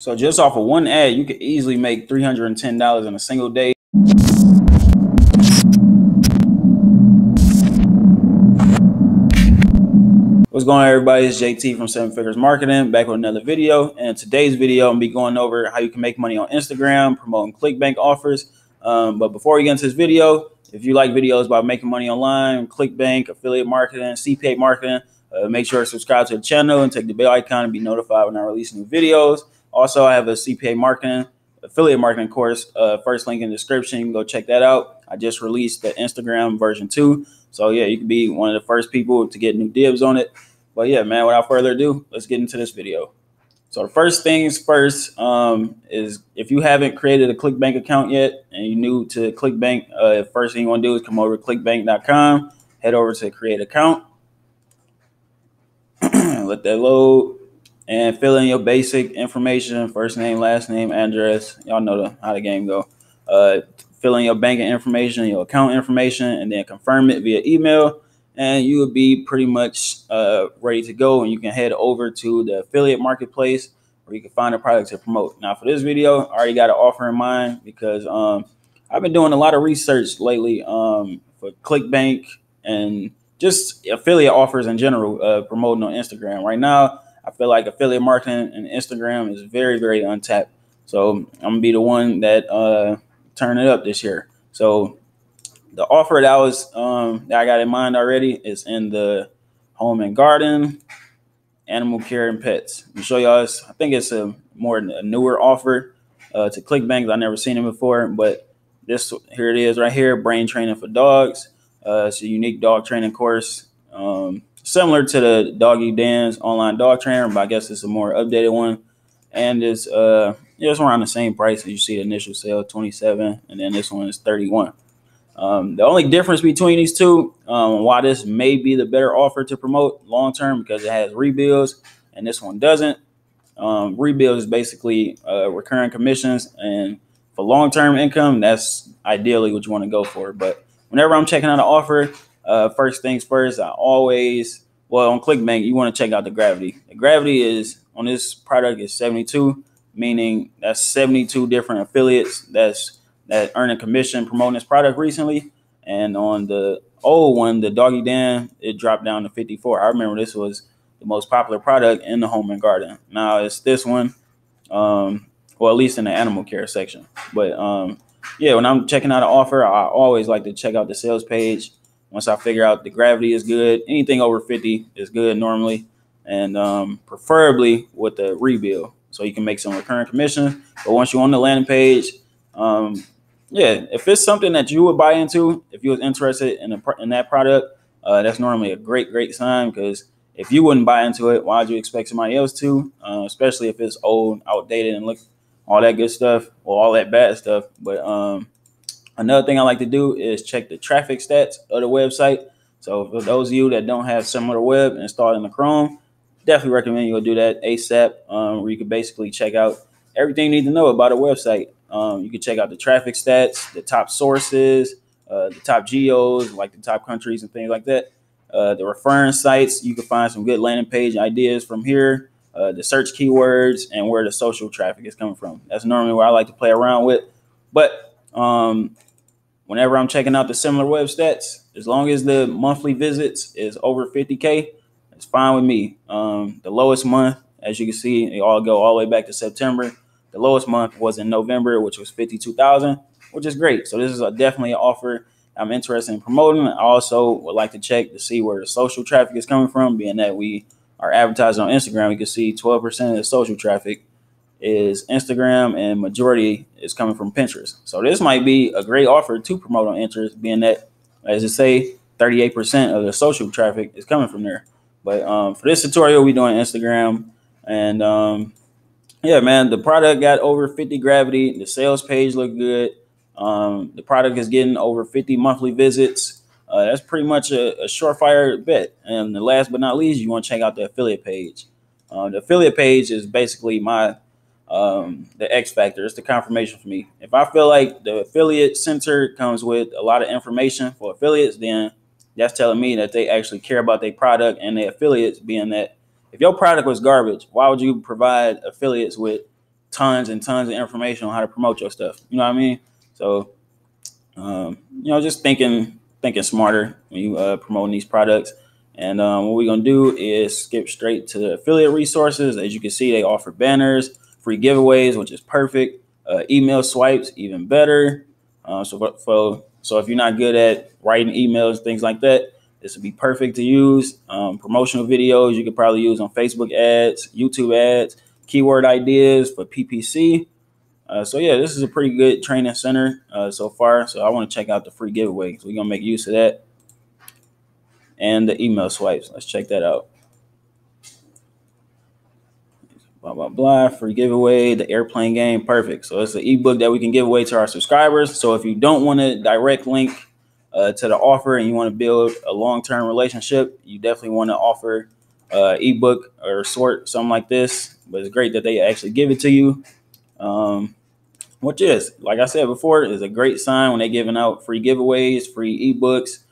So just off of one ad, you could easily make $310 in a single day. What's going on, everybody? It's JT from 7 Figures Marketing, back with another video. And in today's video, I'm gonna be going over how you can make money on Instagram, promoting Clickbank offers. But before we get into this video, if you like videos about making money online, Clickbank, affiliate marketing, CPA marketing, make sure to subscribe to the channel and take the bell icon and be notified when I release new videos. Also, I have a CPA marketing, affiliate marketing course. First link in the description. You can go check that out. I just released the Instagram version 2. So yeah, you can be one of the first people to get new dibs on it. But yeah, man, without further ado, let's get into this video. So the first things first is if you haven't created a Clickbank account yet and you're new to Clickbank, first thing you want to do is come over to clickbank.com, head over to create account, let that load, and fill in your basic information, first name, last name, address. Y'all know how the game go. Fill in your banking information, your account information, and then confirm it via email. And you will be pretty much ready to go. And you can head over to the affiliate marketplace where you can find a product to promote. Now, for this video, I already got an offer in mind because I've been doing a lot of research lately for Clickbank and just affiliate offers in general, promoting on Instagram. Right now, I feel like affiliate marketing and Instagram is very, very untapped. So I'm going to be the one that turn it up this year. So the offer that I got in mind already is in the home and garden, animal care, and pets. I'll show y'all. I think it's a newer offer to Clickbank. I've never seen it before, but here it is right here. Brain training for dogs. It's a unique dog training course, similar to the Doggy Dan's online dog trainer, but I guess it's a more updated one. And it's around the same price as you see the initial sale, $27, and then this one is $31. The only difference between these two, why this may be the better offer to promote long term, because it has rebills and this one doesn't. Rebills is basically recurring commissions, and for long term income, that's ideally what you want to go for. But whenever I'm checking out an offer, first things first, on Clickbank, you want to check out the gravity. The gravity is on this product is 72, meaning that's 72 different affiliates that earn a commission promoting this product recently. And on the old one, the Doggy Dan, it dropped down to 54. I remember this was the most popular product in the home and garden. Now it's this one, well, at least in the animal care section. But yeah, when I'm checking out an offer, I always like to check out the sales page. Once I figure out the gravity is good, anything over 50 is good normally, and preferably with the rebill, so you can make some recurring commission. But once you're on the landing page, yeah, if it's something that you would buy into, if you was interested in that product, that's normally a great sign, because if you wouldn't buy into it, why would you expect somebody else to? Especially if it's old, outdated, and look all that good stuff, or all that bad stuff. But another thing I like to do is check the traffic stats of the website. So for those of you that don't have SimilarWeb installed in the Chrome, definitely recommend you go do that ASAP, where you can basically check out everything you need to know about a website. You can check out the traffic stats, the top sources, the top geos, like the top countries and things like that. The referring sites, you can find some good landing page ideas from here. The search keywords and where the social traffic is coming from. That's normally where I like to play around with. But whenever I'm checking out the SimilarWeb stats, as long as the monthly visits is over 50K, it's fine with me. The lowest month, as you can see, they all go all the way back to September. The lowest month was in November, which was 52,000, which is great. So this is definitely an offer I'm interested in promoting. I also would like to check to see where the social traffic is coming from, being that we are advertising on Instagram. You can see 12% of the social traffic is Instagram, and majority is coming from Pinterest. So this might be a great offer to promote on Pinterest, being that, as I say, 38% of the social traffic is coming from there. But for this tutorial, we're doing Instagram. And yeah, man, the product got over 50 gravity. The sales page looked good. The product is getting over 50 monthly visits. That's pretty much a surefire bet. And the last but not least, you want to check out the affiliate page. The affiliate page is basically the X factor. It's the confirmation for me. If I feel like the affiliate center comes with a lot of information for affiliates, then that's telling me that they actually care about their product and their affiliates, being that if your product was garbage, why would you provide affiliates with tons and tons of information on how to promote your stuff. You know what I mean? So, just thinking smarter when you promoting these products. And what we're gonna do is skip straight to the affiliate resources. As you can see, they offer banners, free giveaways, which is perfect. Email swipes, even better. So if you're not good at writing emails, things like that, this would be perfect to use. Promotional videos you could probably use on Facebook ads, YouTube ads, keyword ideas for PPC. So yeah, this is a pretty good training center so far. So I want to check out the free giveaway. So we're gonna make use of that and the email swipes. Let's check that out. Blah blah blah. Free giveaway. The airplane game. Perfect. So it's an ebook that we can give away to our subscribers. So if you don't want a direct link to the offer and you want to build a long-term relationship, you definitely want to offer ebook or something like this. But it's great that they actually give it to you. Which is, like I said before, is a great sign when they're giving out free giveaways, free ebooks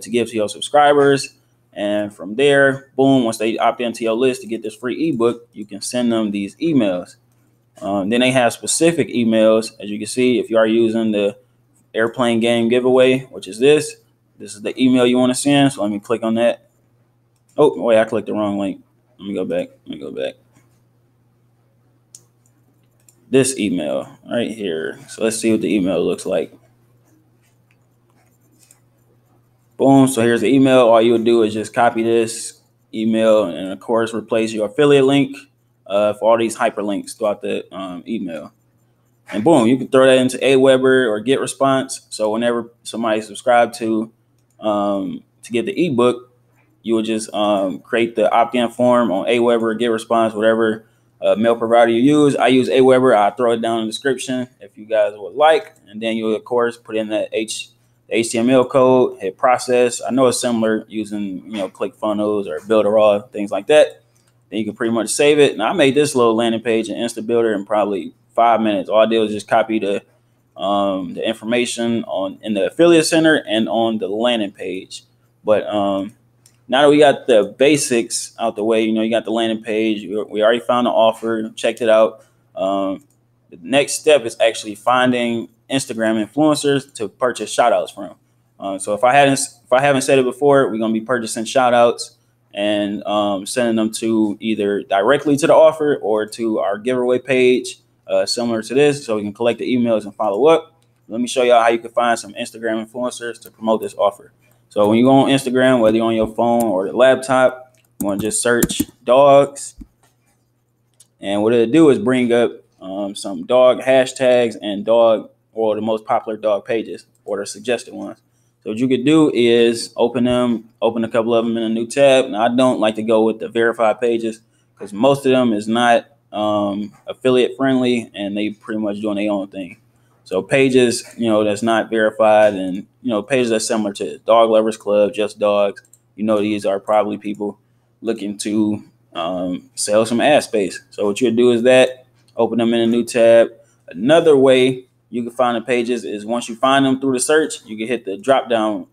to give to your subscribers. And from there, boom, once they opt into your list to get this free ebook, you can send them these emails. Then they have specific emails, as you can see, if you are using the airplane game giveaway, which is this is the email you want to send. So let me click on that. Oh, wait, I clicked the wrong link. Let me go back. This email right here. So let's see what the email looks like. Boom. So here's the email. All you'll do is just copy this email and, of course, replace your affiliate link for all these hyperlinks throughout the email. And boom, you can throw that into Aweber or GetResponse. So whenever somebody subscribes to get the ebook, you will just create the opt-in form on Aweber or GetResponse, whatever mail provider you use. I use Aweber. I'll throw it down in the description if you guys would like. And then you, of course, put in the HTML code, hit process. I know it's similar using, ClickFunnels or Builderall, things like that. Then you can pretty much save it. Now I made this little landing page in InstaBuilder in probably 5 minutes. All I did was just copy the information in the affiliate center and on the landing page. But now that we got the basics out the way, you got the landing page. We already found the offer, checked it out. The next step is actually finding Instagram influencers to purchase shout outs from. So if I haven't said it before, we're gonna be purchasing shout outs and sending them to either directly to the offer or to our giveaway page, similar to this, so we can collect the emails and follow up. Let me show y'all how you can find some Instagram influencers to promote this offer. So when you go on Instagram, whether you're on your phone or the laptop, you want to just search dogs. And what it'll do is bring up some dog hashtags and dog, or the most popular dog pages or the suggested ones. So what you could do is open a couple of them in a new tab. Now, I don't like to go with the verified pages because most of them is not affiliate friendly and they pretty much doing their own thing. So pages, that's not verified, and pages that's similar to Dog Lovers Club, Just Dogs. These are probably people looking to sell some ad space. So what you do is open them in a new tab. Another way you can find the pages is once you find them through the search, you can hit the drop down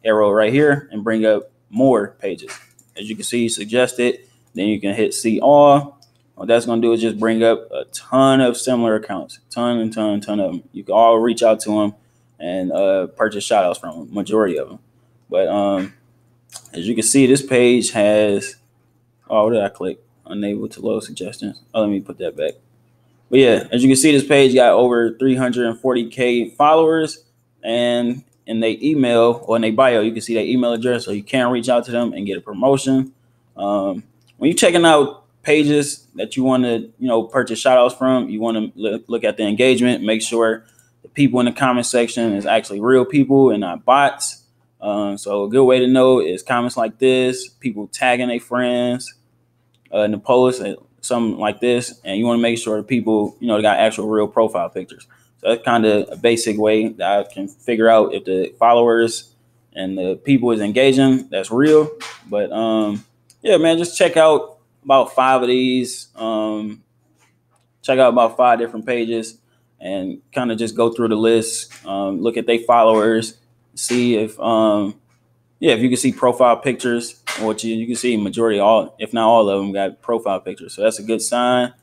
arrow right here and bring up more pages. As you can see, suggested. Then you can hit see all. What that's going to do is just bring up a ton of similar accounts, ton of them. You can all reach out to them and purchase shout outs from them, majority of them. But as you can see, this page has, what did I click? Unable to load suggestions. Oh, let me put that back. But yeah, as you can see, this page got over 340K followers, and in their email or in their bio, you can see their email address, so you can reach out to them and get a promotion. When you're checking out pages that you want to, purchase shout outs from, you want to look at the engagement, make sure the people in the comment section is actually real people and not bots. So a good way to know is comments like this, people tagging their friends in the post, something like this, and you want to make sure the people, they got actual real profile pictures. So that's kind of a basic way that I can figure out if the followers and the people is engaging. That's real. But yeah, man, just check out about 5 of these. Check out about 5 different pages and kind of just go through the list. Look at their followers, see if if you can see profile pictures, which you can see majority, if not all of them, got profile pictures. So that's a good sign.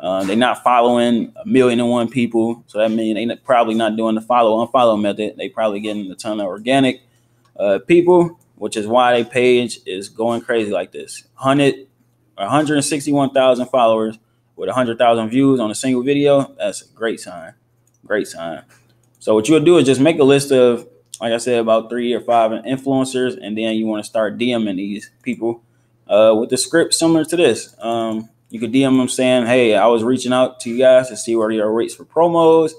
They're not following 1,000,001 people, so that means they probably not doing the follow unfollow method. They probably getting a ton of organic people, which is why their page is going crazy like this. 161,000 followers with 100,000 views on a single video. That's a great sign. Great sign. So what you'll do is just make a list of, like I said, about 3 or 5 influencers, and then you want to start DMing these people with the script similar to this. You could DM them saying, "Hey, I was reaching out to you guys to see what are your rates for promos."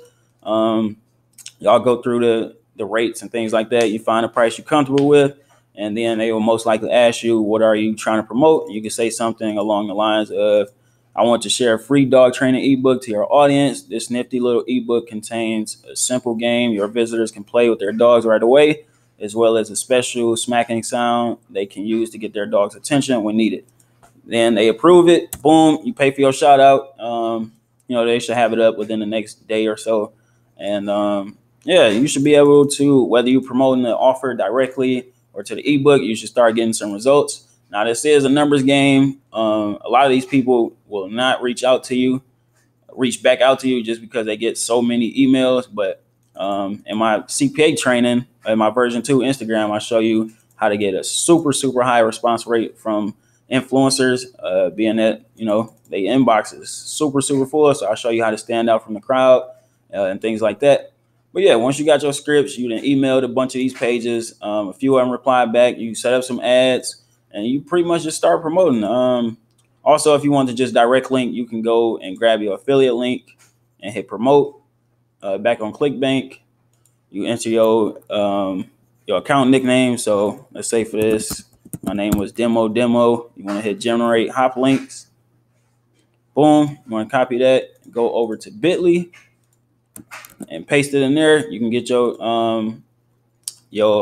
Y'all go through the rates and things like that. You find a price you're comfortable with, and then they will most likely ask you, "What are you trying to promote?" You can say something along the lines of, "I want to share a free dog training ebook to your audience. This nifty little ebook contains a simple game your visitors can play with their dogs right away, as well as a special smacking sound they can use to get their dog's attention when needed." Then they approve it. Boom, you pay for your shout out. They should have it up within the next day or so. And yeah, you should be able to, whether you're promoting the offer directly or to the ebook, you should start getting some results. Now, this is a numbers game. A lot of these people will not reach back out to you just because they get so many emails. But in my CPA training, in my version 2 Instagram, I show you how to get a super, super high response rate from influencers, being that, they inbox is super, super full. So I'll show you how to stand out from the crowd and things like that. But yeah, once you got your scripts, you then emailed a bunch of these pages. A few of them replied back. You set up some ads, and you pretty much just start promoting. Also, if you want to just direct link, you can go and grab your affiliate link and hit promote. Back on Clickbank, you enter your account nickname. So let's say for this, my name was Demo. You want to hit generate hop links. Boom. You want to copy that, go over to Bitly and paste it in there. You can get your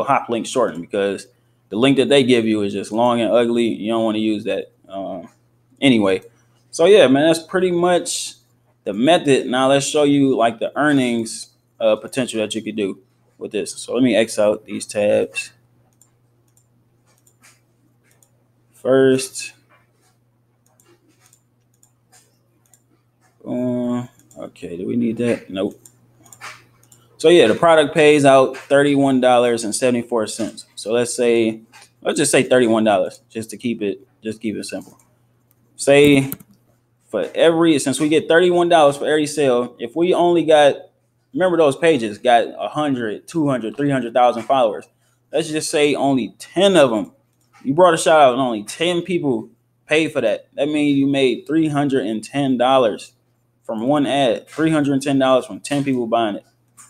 hop link shortened, because the link that they give you is just long and ugly. You don't want to use that anyway. So yeah, man, that's pretty much the method. Now let's show you like the earnings potential that you could do with this. So let me X out these tabs first. Okay, do we need that? Nope. So yeah, the product pays out $31.74. So let's just say $31, just to keep it simple. Say since we get $31 for every sale, if we only got, remember those pages got 100, 200, 300,000 followers. Let's just say only 10 of them, you brought a shout out and only 10 people paid for that. That means you made $310 from one ad, $310 from 10 people buying it.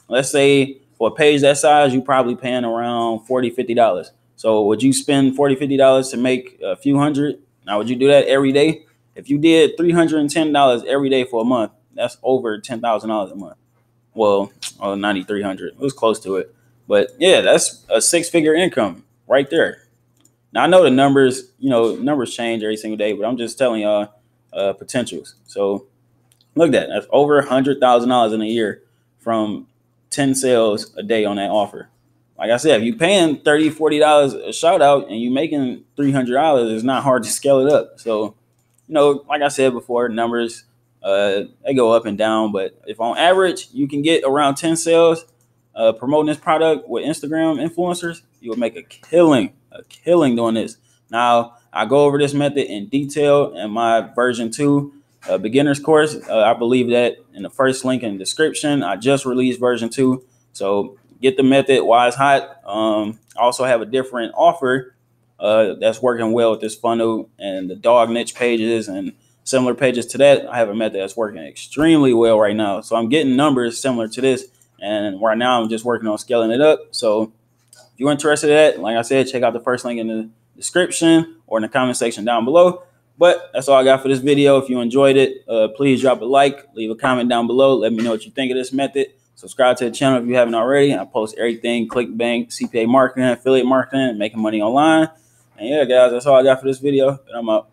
Let's say for a page that size, you probably paying around $40, $50. So would you spend $40, $50 to make a few hundred? Now, would you do that every day? If you did $310 every day for a month, that's over $10,000 a month. Well, $9,300. It was close to it. But yeah, that's a 6-figure income right there. Now, I know the numbers change every single day, but I'm just telling y'all potentials. So look at that. That's over $100,000 in a year from 10 sales a day on that offer. Like I said, if you're paying $30, $40 a shout out and you're making $300, it's not hard to scale it up. So, like I said before, numbers, they go up and down. But if on average, you can get around 10 sales promoting this product with Instagram influencers, you'll make a killing doing this. Now, I go over this method in detail in my version 2 beginner's course. I believe that in the first link in the description. I just released version 2. So get the method while it's hot. I also have a different offer that's working well with this funnel and the dog niche pages and similar pages to that. I have a method that's working extremely well right now. So I'm getting numbers similar to this. And right now I'm just working on scaling it up. So if you're interested in that, like I said, check out the first link in the description or in the comment section down below. But that's all I got for this video. If you enjoyed it, please drop a like, leave a comment down below. Let me know what you think of this method. Subscribe to the channel if you haven't already. I post everything Clickbank, CPA marketing, affiliate marketing, and making money online. And yeah, guys, that's all I got for this video. And I'm out.